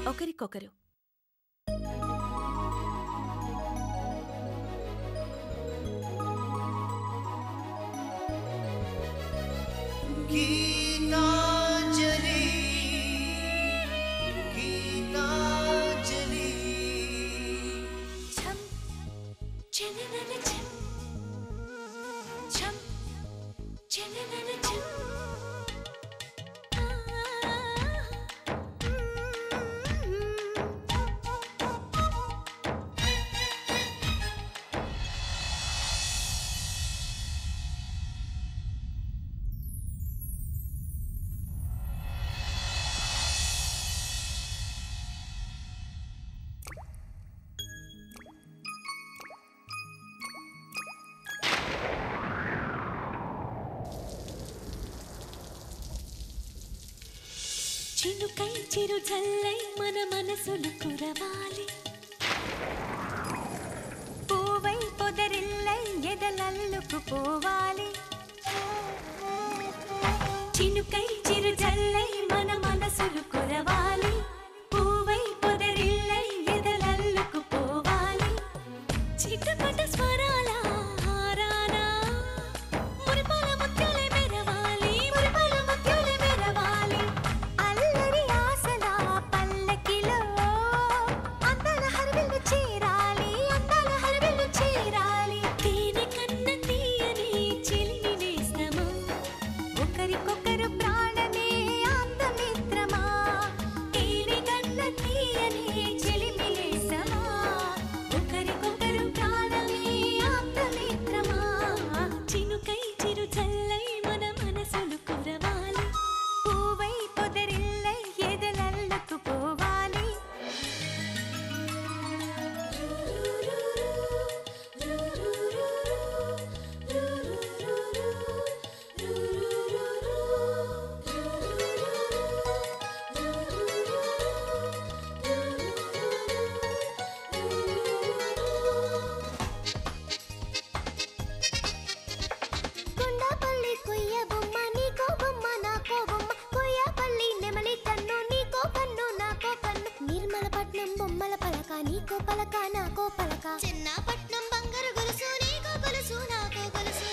ఒకరికొకరు. చినుకై చిరు జల్లై మన మనసులు కురవాలి, పూవై పొదరిల్లై ఎదలల్లుకు పోవాలి. చినుకై చిరు జల్లై మన మనసులు కురవాలి, పూవై పొదరిల్లై ఎదలల్లుకు పోవాలి. చిటపట స్వరాల హారానా మురిపాల ముత్యాలే మెరవాలి, మురిపాల ముత్యాలే మెరవాలి. అల్లరి ఆశల పల్లకిలో అందాల హరివిల్లు చేరాలి, అందాల హరివిల్లు చేరాలి. తేనె కన్న తీయని చిలిమి నేస్తమా, ఒకరికొకరు ప్రాణమే ఆప్తమిత్రమా. తేనె కన్న తీయని చిలిమి నేస్తమా, ఒకరికొకరు ప్రాణమే ఆప్తమిత్రమా. చినుకై చిరు చల్లై మన మనసులు కురవాలి, పూవై పొదరిల్లై ఎదలల్లుకు పోవాలి. గుండాపల్లి కొయ్య బొమ్మ నీకో బొమ్మ నాకో బొమ్మ, కొయ్యపల్లి నెమలి కన్ను నీకో కన్ను నాకో కన్ను. నిర్మలపట్నం బొమ్మల పలక నీకో పలక నాకో పలక, చిన్నపట్నం బంగారు గొలుసు నీకో గొలుసు నాకో గొలుసు.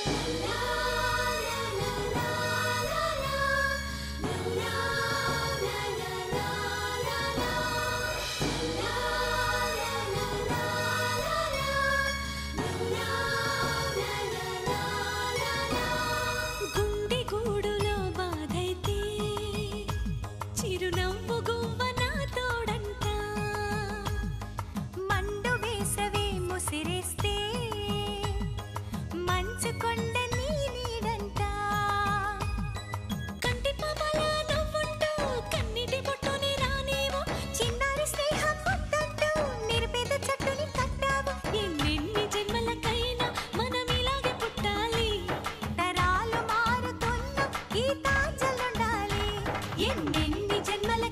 గుండె గూడులో బాధైతే చిరునవ్వు గువ్వ నా తోడంట, మండు వేసవి ముసిరేస్తే మంచు కొండ నీ నీడంట. కంటి పాపలా నువ్వుంటూ కన్నిటి బొట్టుని రానేమో, చిన్నారి స్నేహం ముద్దంటూ నిరుపేద చెట్టుని కట్టావు. ఎన్నెన్ని జన్మలకైనా మనం ఇలాగే పుట్టాలి, తరాలు మారుతున్న గీతాంజలుండాలి. ఎన్నెన్ని జన్మల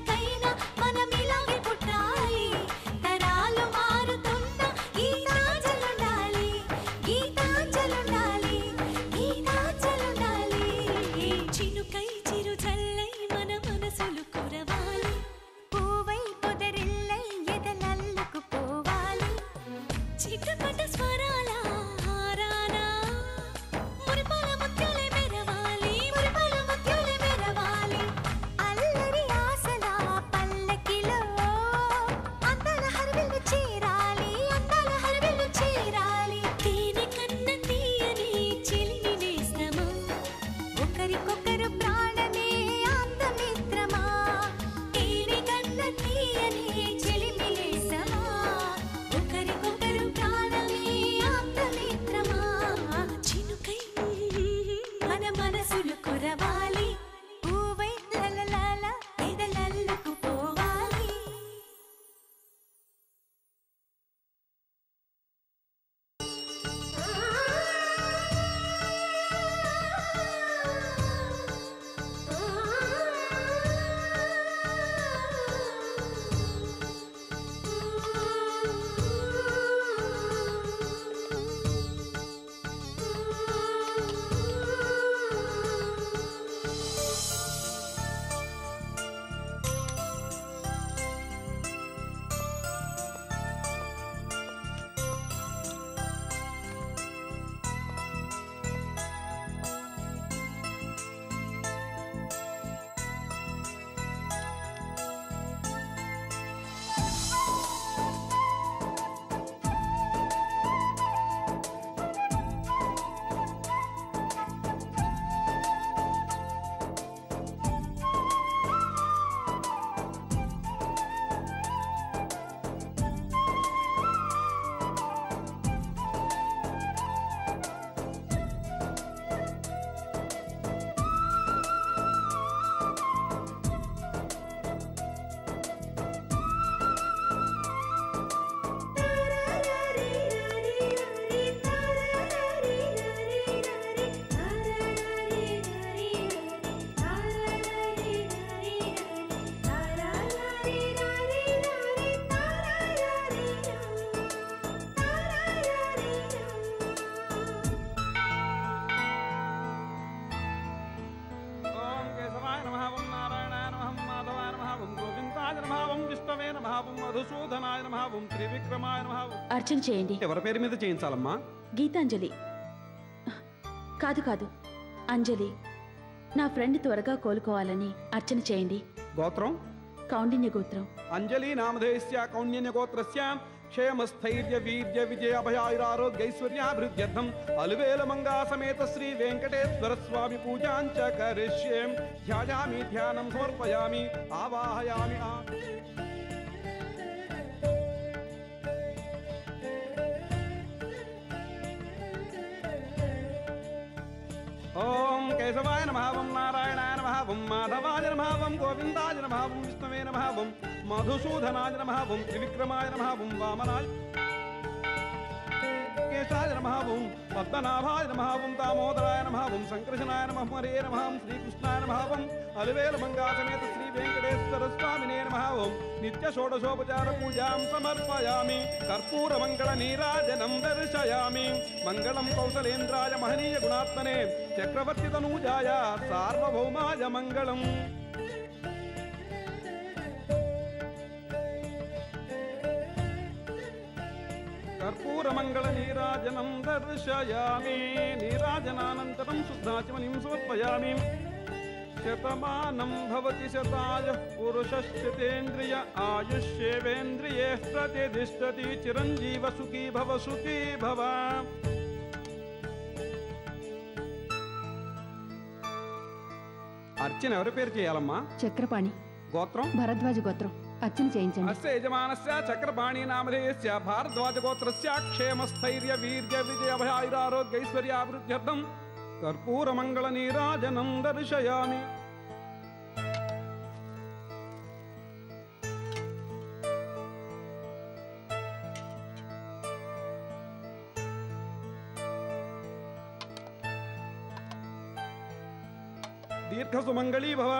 ఓం మధుసూదనాయ నమః ఓం త్రివిక్రమాయ నమః. అర్చన చేయండి. ఎవరి పేరు మీద చేయించాలమ్మా? గీతాంజలి. కాదు కాదు, అంజలి. నా ఫ్రెండ్ త్వరగా కోలుకోవాలని అర్చన చేయండి. గోత్రం? కౌండిన్య గోత్రం. అంజలి నామధేయస్య కౌండిన్య గోత్రస్య క్షేమస్థైర్య వీర్య విజయ అభయాయురారోగ్యైశ్వర్యాభివృద్ధ్యర్థం అలువేల మంగా సమేత శ్రీ వెంకటేశ్వర స్వామి పూజాంచ కరిష్యే. ధ్యాయామి, ధ్యానం సమర్పయామి, ఆవాహయామి. ఓం కేశవాయ నమః ఓం నారాయణాయ నమః ఓం మాధవాయ నమః ఓం గోవిందాయ నమః ఓం విష్ణవే నమః ఓం మధుసూదనాయ నమః ఓం త్రివిక్రమాయ నమః ఓం వామనాయ కేశాయ నమః ఓం పద్మనాభాయ నమః ఓం దామోదరాయ నమః ఓం సంకర్షణాయ నమః హరే నమః ఓం శ్రీకృష్ణాయ నమః ఓం అలువేల మంగా సమేత శ్రీ వెంకటేశ్వర స్వామినే నమః ఓం నిత్య షోడశోపచార పూజాం సమర్పయామి. కర్పూర మంగళ నీరాజనం దర్శయామి. మంగళం కౌసలేంద్రాయ మహనీయ గుణాత్మనే చక్రవర్తి తనూజాయ సార్వభౌమాయ మంగళం. కర్పూర మంగళ నీరాజనం దర్శయామి. నీరాజనానంతరం శుద్ధాచమనిం సమర్పయామి. శతమానం భవతి శతాయ పురుషశ్చతేంద్రియ ఆయుష్యేవేంద్రియే ప్రతిష్టతి. చిరంజీవ సుఖీ భవ సుఖీ భవ. అర్చన ఎవరి పేరు చేయాలమ్మా? చక్రపాణి. గోత్రం? భరద్వాజ గోత్రం. అర్చన చేయించండి. అస్య యజమానస్య చక్రపాణి నామధేయస్య భారద్వాజ గోత్రస్య క్షేమస్థైర్య వీర్య విజయ అభయాయురారోగ్యైశ్వర్యాభివృద్ధ్యర్థం కర్పూర మంగళ నీరాజనం దర్శయామి. దీర్ఘ సుమంగళీ భవ.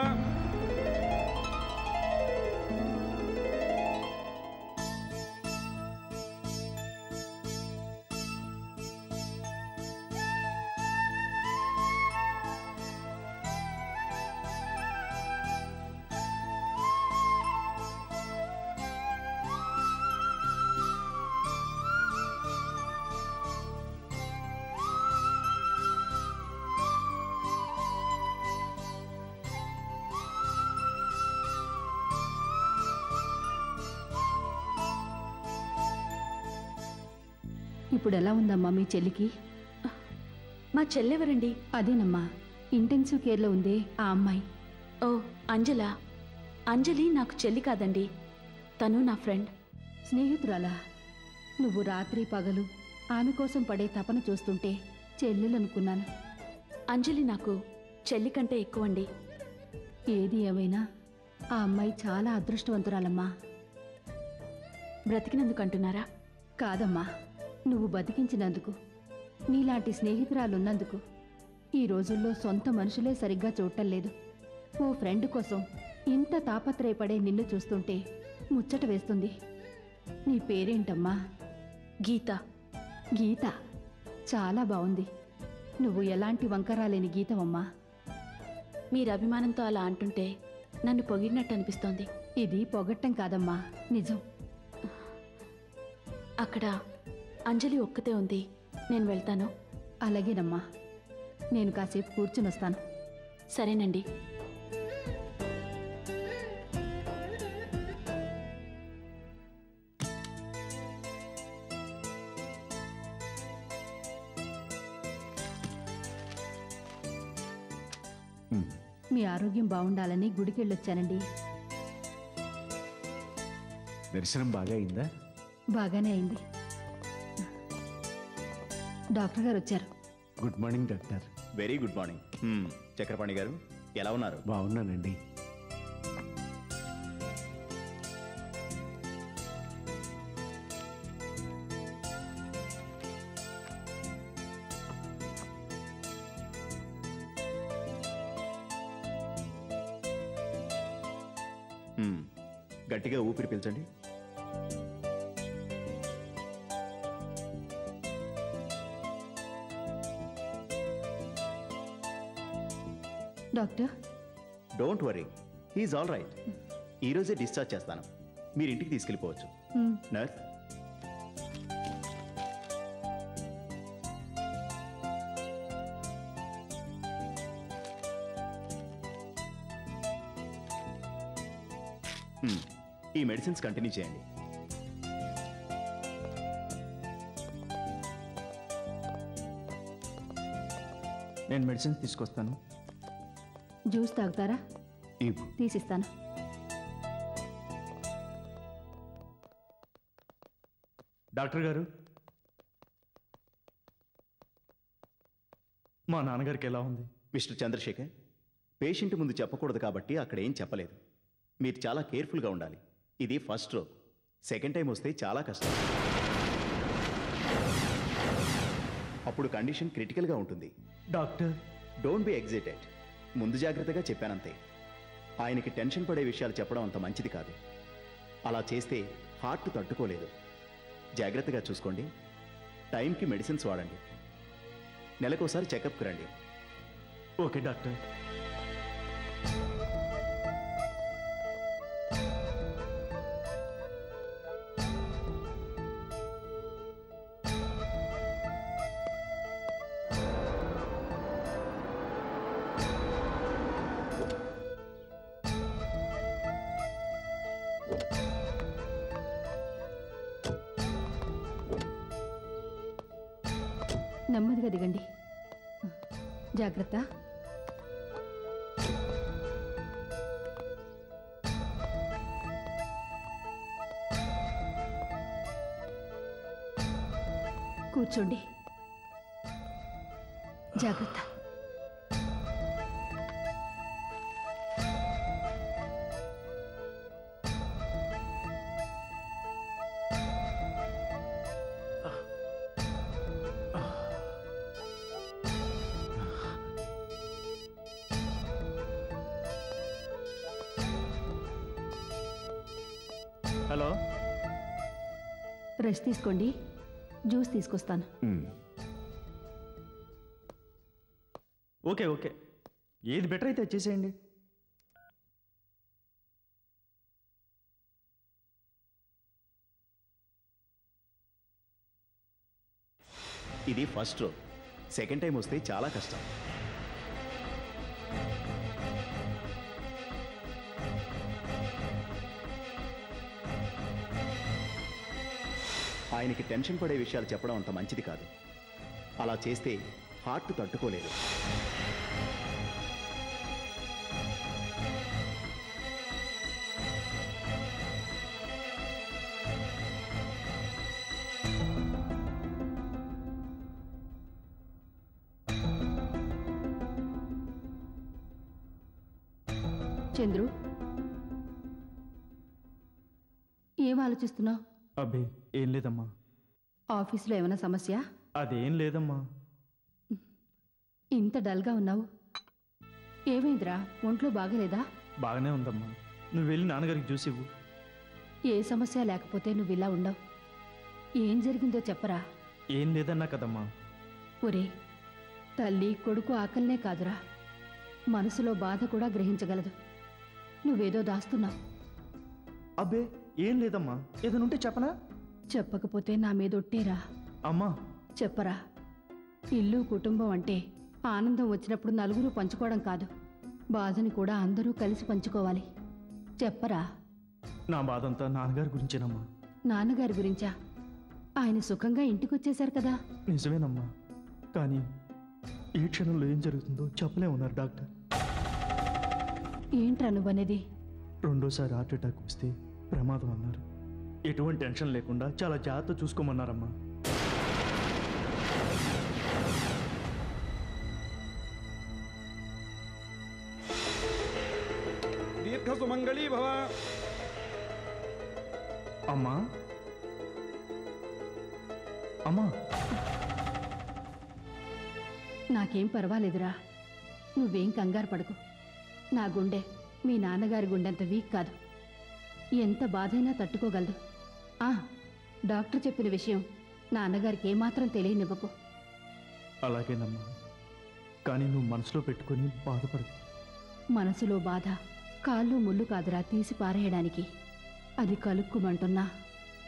ఇప్పుడు ఎలా ఉందమ్మా మీ చెల్లికి? మా చెల్లెవరండి? అదేనమ్మా, ఇంటెన్సివ్ కేర్లో ఉందే ఆ అమ్మాయి. ఓ, అంజలా. అంజలి నాకు చెల్లి కాదండి, తను నా ఫ్రెండ్. స్నేహితురాలా? నువ్వు రాత్రి పగలు ఆమె కోసం పడే తపన చూస్తుంటే చెల్లెలనుకున్నాను. అంజలి నాకు చెల్లి కంటే ఎక్కువండి. ఏది ఏమైనా ఆ అమ్మాయి చాలా అదృష్టవంతురాలమ్మా. బ్రతికినందుకు అంటున్నారా? కాదమ్మా, నువ్వు బతికించినందుకు, నీలాంటి స్నేహితురాలున్నందుకు. ఈ రోజుల్లో సొంత మనుషులే సరిగ్గా చూడటం లేదు. ఓ ఫ్రెండ్ కోసం ఇంత తాపత్రయపడే నిన్ను చూస్తుంటే ముచ్చట వేస్తుంది. నీ పేరేంటమ్మా? గీత. గీత చాలా బాగుంది. నువ్వు ఎలాంటి వంకరాలేని గీతవమ్మా. మీరు అభిమానంతో అలా అంటుంటే నన్ను పొగిడినట్టు అనిపిస్తోంది. ఇది పొగట్టం కాదమ్మా, నిజం. అక్కడ అంజలి ఒక్కతే ఉంది, నేను వెళ్తాను. అలాగేనమ్మా, నేను కాసేపు కూర్చుని వస్తాను. సరేనండి. మీ ఆరోగ్యం బాగుండాలని గుడికెళ్ళొచ్చానండి. దర్శనం బాగా అయిందా? బాగానే అయింది. డాక్టర్ గారు వచ్చారు. Good morning doctor. Very good morning. Chakrapani garu ఎలా ఉన్నారు? బాగున్నానండి. గట్టిగా ఊపిరి పీల్చండి. Doctor, don't worry, he's all right. ఈరోజే డిశ్చార్జ్ చేస్తాను. మీరు ఇంటికి తీసుకెళ్ళిపోవచ్చు. ఉమ్, నర్స్, ఈ మెడిసిన్స్ కంటిన్యూ చేయండి. నేను మెడిసిన్స్ తీసుకొస్తాను. జ్యూస్ తాగుతారా? ఇవ్వు. తీసిస్తాను. డాక్టర్ గారు, మా నాన్నగారికి ఎలా ఉంది? మిస్టర్ చంద్రశేఖర్, పేషెంట్ ముందు చెప్పకూడదు కాబట్టి అక్కడ ఏం చెప్పలేదు. మీరు చాలా కేర్ఫుల్గా ఉండాలి. ఇది ఫస్ట్ స్ట్రోక్. సెకండ్ టైం వస్తే చాలా కష్టం. అప్పుడు కండిషన్ క్రిటికల్గా ఉంటుంది. Doctor, don't be excited. ముందు జాగ్రత్తగా చెప్పానంతే. ఆయనకి టెన్షన్ పడే విషయాలు చెప్పడం అంత మంచిది కాదు. అలా చేస్తే హార్ట్ తట్టుకోలేదు. జాగ్రత్తగా చూసుకోండి. టైంకి మెడిసిన్స్ వాడండి. నెలకోసారి చెకప్కి రండి. Okay doctor. నెమ్మదిగా దిగండి. జాగ్రత్త. కూర్చోండి. జాగ్రత్త. హలో, రెస్ట్ తీసుకోండి. జ్యూస్ తీసుకొస్తాను. ఓకే ఓకే, ఏది బెటర్ అయితే వచ్చేసేయండి. ఇది ఫస్ట్ స్ట్రోక్. సెకండ్ టైం వస్తే చాలా కష్టం. ఆయనకి టెన్షన్ పడే విషయాలు చెప్పడం అంత మంచిది కాదు. అలా చేస్తే హార్ట్ తట్టుకోలేదు. చంద్రు, ఏం ఆలోచిస్తున్నావు? అబ్బే ఏం లేదమ్మా. ఆఫీసులో ఏమైనా సమస్య? అదేం లేదమ్మా. ఇంత డల్గా ఉన్నావు, ఏమైందిరా? ఒంట్లో బాగలేదా? బాగానే ఉందమ్మా. నువ్వు వెళ్ళి నాన్నగారికి జ్యూస్ ఇవ్వు. ఏ సమస్య లేకపోతే నువ్వు ఇలా ఉండవు. ఏం జరిగిందో చెప్పరా? ఏం లేదన్నా కదమ్మా. ఒరే, తల్లి కొడుకు ఆకలినే కాదురా, మనసులో బాధ కూడా గ్రహించగలదు. నువ్వేదో దాస్తున్నావు. అబ్బే ఏం లేదమ్మా, ఏదనుంటే చెప్పనా? చెప్పకపోతే నా మీద ఒట్టేరా. అమ్మా చెప్పరా. ఇల్లు కుటుంబం అంటే ఆనందం వచ్చినప్పుడు నలుగురు పంచుకోవడం కాదు, బాధని కూడా అందరూ కలిసి పంచుకోవాలి. చెప్పరా. నా బాధంతా నాన్నగారి గురించేనమ్మా. నాన్నగారి గురించా? ఆయన సుఖంగా ఇంటికొచ్చేశారు కదా. నిజమేనమ్మా, కానీ ఏ క్షణంలో ఏం జరుగుతుందో చెప్పలేమన్నారు డాక్టర్. ఏంట్రా నువ్వనేది? రెండోసారి హార్ట్ అటాక్ వస్తే ప్రమాదం అన్నారు. ఎటువంటి టెన్షన్ లేకుండా చాలా జాగ్రత్త చూసుకోమన్నారమ్మా. దీర్ఘ సుమంగళీ భవ. అమ్మా అమ్మా, నాకేం పర్వాలేదురా, నువ్వేం కంగారు పడకు. నా గుండె మీ నాన్నగారి గుండెంత వీక్ కాదు, ఎంత బాధైనా తట్టుకోగలదు. డాక్టర్ చెప్పిన విషయం నాన్నగారికి ఏమాత్రం తెలియనివ్వకు. అలాగేనమ్మా, కానీ నువ్వు మనసులో పెట్టుకొని బాధపడకు. మనసులో బాధ కాళ్ళు ముళ్ళు కాదురా తీసి పారేయడానికి. అది కలుక్కుమంటున్నా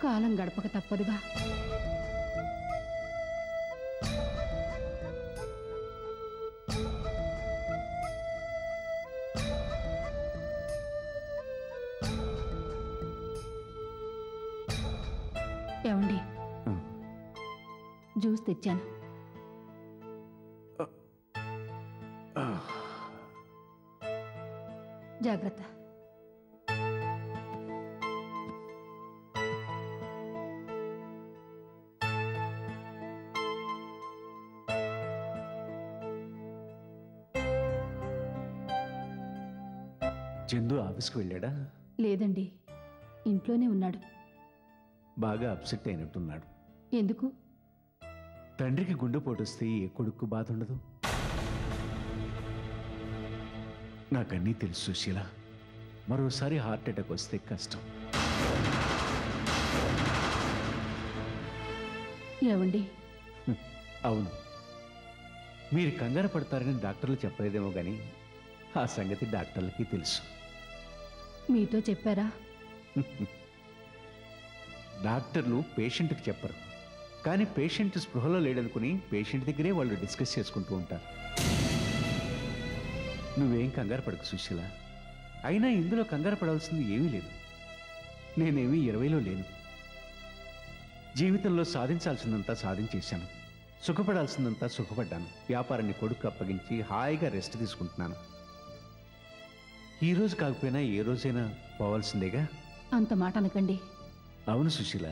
కాలం గడపక తప్పదుగా. ఏమండి, జ్యూస్ తెచ్చాను. జాగ్రత్త. చందు ఆఫీస్కి వెళ్ళాడా? లేదండి, ఇంట్లోనే ఉన్నాడు. బాగా అప్సెట్ అయినట్టున్నాడు. ఎందుకు? తండ్రికి గుండెపోటు వస్తే ఏ కొడుకు బాధ ఉండదు? నాకన్నీ తెలుసు సుశీల. మరోసారి హార్ట్ అటాక్ వస్తే కష్టం. ఏమండి? అవును, మీరు కంగారు పడతారని డాక్టర్లు చెప్పలేదేమో కానీ ఆ సంగతి డాక్టర్లకి తెలుసు. మీతో చెప్పారా? డాక్టర్లు పేషెంట్కి చెప్పరు, కానీ పేషెంట్ స్పృహలో లేడనుకుని పేషెంట్ దగ్గరే వాళ్ళు డిస్కస్ చేసుకుంటూ ఉంటారు. నువ్వేం కంగారు పడకు సుశీల. అయినా ఇందులో కంగారు పడాల్సింది ఏమీ లేదు. నేనేమీ 20లో లేను. జీవితంలో సాధించాల్సిందంతా సాధించేశాను, సుఖపడాల్సిందంతా సుఖపడ్డాను. వ్యాపారాన్ని కొడుకు అప్పగించి హాయిగా రెస్ట్ తీసుకుంటున్నాను. ఈ రోజు కాకపోయినా ఏ రోజైనా పోవాల్సిందేగా. అంత మాట అనకండి. అవును సుశీల,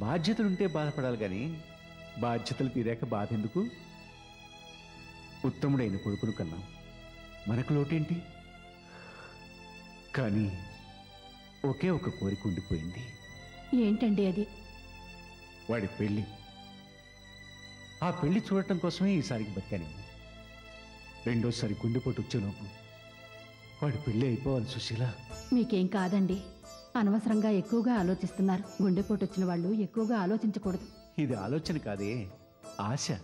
బాధ్యతలుంటే బాధపడాలి కానీ బాధ్యతలు తీరాక బాధ ఎందుకు? ఉత్తముడైన కొడుకును కన్నాం, మనకు లోటేంటి? కానీ ఒకే ఒక కోరిక ఉండిపోయింది. ఏంటండి అది? వాడి పెళ్ళి. ఆ పెళ్లి చూడటం కోసమే ఈసారికి బతికానేమో. రెండోసారి గుండెపోటు వచ్చేలోపు వాడి పెళ్ళి అయిపోవాలి సుశీల. మీకేం కాదండి, అనవసరంగా ఎక్కువగా ఆలోచిస్తున్నారు. గుండెపోటు వచ్చిన వాళ్ళు ఎక్కువగా ఆలోచించకూడదు. ఇది ఆలోచన కాదే, ఆశ.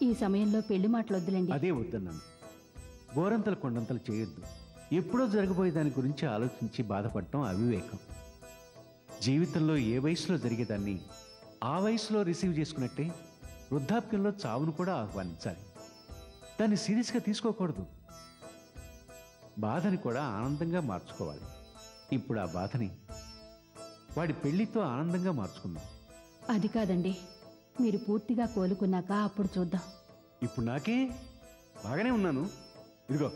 ఈ సమయంలో పెళ్లి మాటలు వద్దులేండి. అదే వద్దన్నాను. గోరంతలు కొండంతలు చేయొద్దు. ఎప్పుడో జరగబోయే దాని గురించి ఆలోచించి బాధపడటం అవివేకం. జీవితంలో ఏ వయసులో జరిగేదాన్ని ఆ వయసులో రిసీవ్ చేసుకున్నట్టే వృద్ధాప్యంలో చావును కూడా ఆహ్వానించాలి. దాన్ని సీరియస్గా తీసుకోకూడదు. బాధని కూడా ఆనందంగా మార్చుకోవాలి. ఇప్పుడు ఆ బాధని వాడి పెళ్లితో ఆనందంగా మార్చుకుందాం. అది కాదండి, మీరు పూర్తిగా కోలుకున్నాక అప్పుడు చూద్దాం. ఇప్పుడు నాకే బాగానే ఉన్నాను. ఇదిగో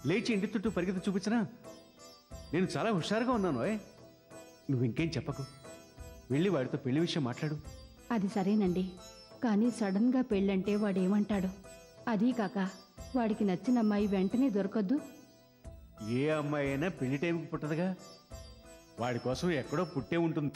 లేచి ఇంటి చుట్టూ పరిగెత్తి చూపించనా? నేను చాలా హుషారుగా ఉన్నాను. నువ్వు ఇంకేం చెప్పకు, వెళ్ళి వాడితో పెళ్లి విషయం మాట్లాడు. అది సరేనండి, కానీ సడన్గా పెళ్ళంటే వాడేమంటాడు? అదీ కాక వాడికి నచ్చిన అమ్మాయి వెంటనే దొరకద్దు. ఏ అమ్మాయి అయినా పెళ్లి టైంకి పుట్టదుగా. వాడి కోసం ఎక్కడో పుట్టే ఉంటుంది.